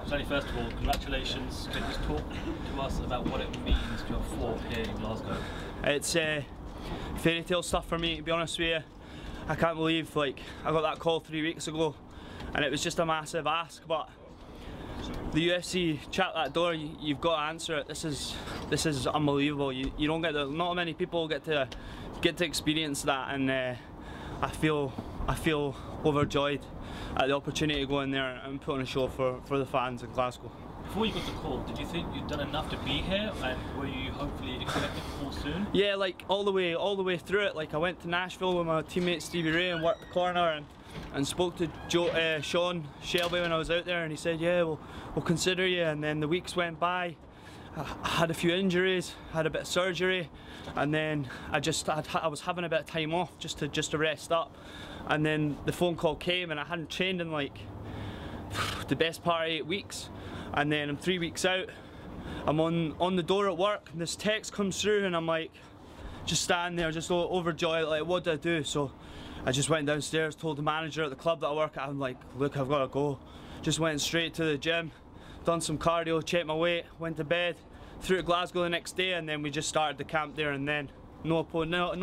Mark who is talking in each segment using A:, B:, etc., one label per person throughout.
A: Danny, first of all, congratulations. Can you just talk to us about what it means to have fought here in Glasgow?
B: It's fairy tale stuff for me, to be honest with you. I can't believe I got that call 3 weeks ago and it was just a massive ask, but the UFC chat that door, you've got to answer it. This is unbelievable. You don't get not many people get to experience that, and I feel overjoyed at the opportunity to go in there and put on a show for the fans in Glasgow.
A: Before you got the call, did you think you'd done enough to be here, and were you hopefully expecting the call soon?
B: Yeah, all the way through it. I went to Nashville with my teammate Stevie Ray and worked the corner and spoke to Sean Shelby when I was out there, and he said, yeah, we'll consider you. And then the weeks went by. I had a few injuries, had a bit of surgery, and then I was having a bit of time off just to rest up. And then the phone call came, and I hadn't trained in the best part of 8 weeks. And then I'm 3 weeks out, I'm on the door at work, and this text comes through, and I'm just standing there, just overjoyed, what do I do? So I just went downstairs, told the manager at the club that I work at, I'm like, look, I've got to go. Just went straight to the gym, done some cardio, checked my weight, went to bed, flew to Glasgow the next day, and then we just started the camp there and then. No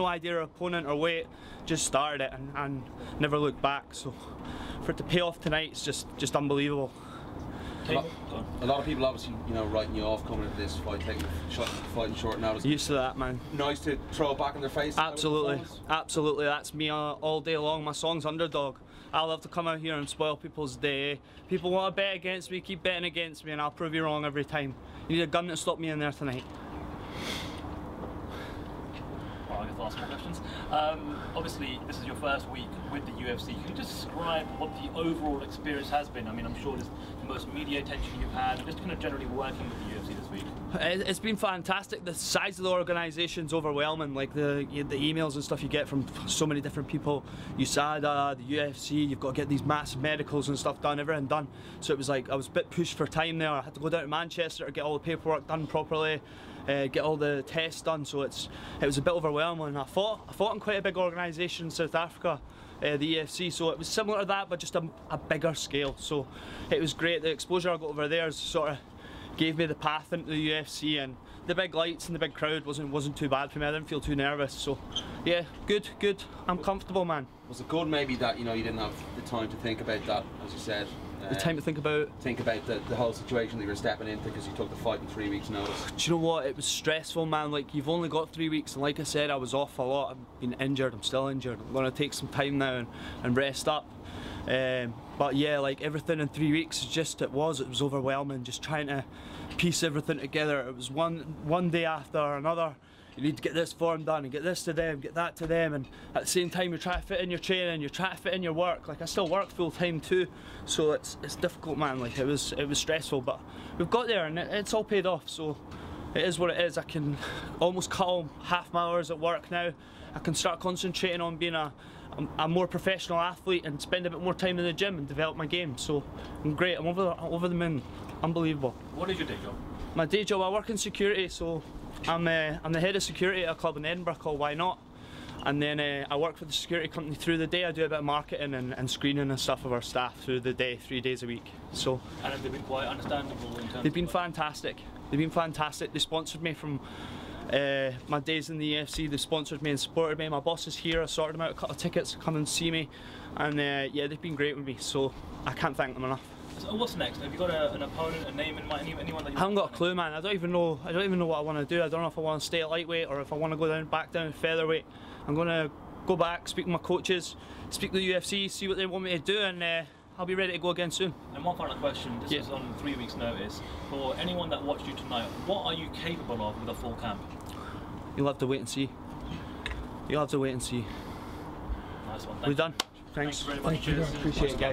B: idea of opponent or weight, just started it and never looked back. So for it to pay off tonight, it's just unbelievable.
C: A lot of people obviously, writing you off coming into this fight, taking fighting short notice.
B: Used to that, man.
C: Nice to throw it back in their face.
B: Absolutely, absolutely. That's me all day long. My song's Underdog. I love to come out here and spoil people's day. People want to bet against me, keep betting against me, and I'll prove you wrong every time. You need a gun to stop me in there tonight.
A: I guess I'll ask more questions. Obviously, this is your first week with the UFC. Can you describe what the overall experience has been? I mean, I'm sure it's the most media attention you've had, and just kind of generally working with the UFC this week.
B: It's been fantastic. The size of the organisation's overwhelming. The emails and stuff you get from so many different people. USADA, the UFC, you've got to get these massive medicals and stuff done, everything done. So it was I was a bit pushed for time there. I had to go down to Manchester to get all the paperwork done properly, get all the tests done. So it was a bit overwhelming. I fought in quite a big organisation in South Africa, the UFC, so it was similar to that, but just a bigger scale. So it was great. The exposure I got over there sort of gave me the path into the UFC, and the big lights and the big crowd wasn't too bad for me. I didn't feel too nervous. So yeah, good. I'm comfortable, man.
C: Was it good maybe that you didn't have the time to think about that, as you said?
B: The time to think about
C: the whole situation that you were stepping into, because you took the fight in 3 weeks' notice.
B: Do you know what? It was stressful, man. You've only got 3 weeks, and like I said, I was off a lot. I've been injured. I'm still injured. I'm going to take some time now and rest up. But yeah, everything in 3 weeks, it was overwhelming. Just trying to piece everything together. It was one day after another. You need to get this form done and get this to them, get that to them, and at the same time you're trying to fit in your training, you're trying to fit in your work. I still work full time too, so it's difficult, man. It was stressful, but we've got there and it's all paid off. So it is what it is. I can almost cut half my hours at work now. I can start concentrating on being a more professional athlete and spend a bit more time in the gym and develop my game. So I'm great. I'm over the moon. Unbelievable.
A: What is your day job?
B: My day job, I work in security, so I'm the head of security at a club in Edinburgh called Why Not, and then I work for the security company through the day. I do a bit of marketing and screening and stuff of our staff through the day, 3 days a week. So
A: and have they been quite understandable in terms?
B: They've been fantastic. They've been fantastic. They sponsored me from my days in the UFC. They sponsored me and supported me. My boss is here. I sorted them out a couple of tickets to come and see me, and yeah, they've been great with me. So I can't thank them enough.
A: So what's next? Have you got an opponent, a name in mind, anyone that you
B: I haven't got a clue, man. I don't even know what I want to do. I don't know if I want to stay at lightweight or if I want to go back down to featherweight. I'm going to go back, speak to my coaches, speak to the UFC, see what they want me to do, and I'll be ready to go again soon.
A: And one final question, this is on 3 weeks notice. For anyone that watched you tonight, what are you capable of with a full camp?
B: You'll have to wait and see. You'll have to wait and see.
A: Nice one.
B: We're done. Thanks.
A: Thanks very much. Cheers.
B: Appreciate it, guys.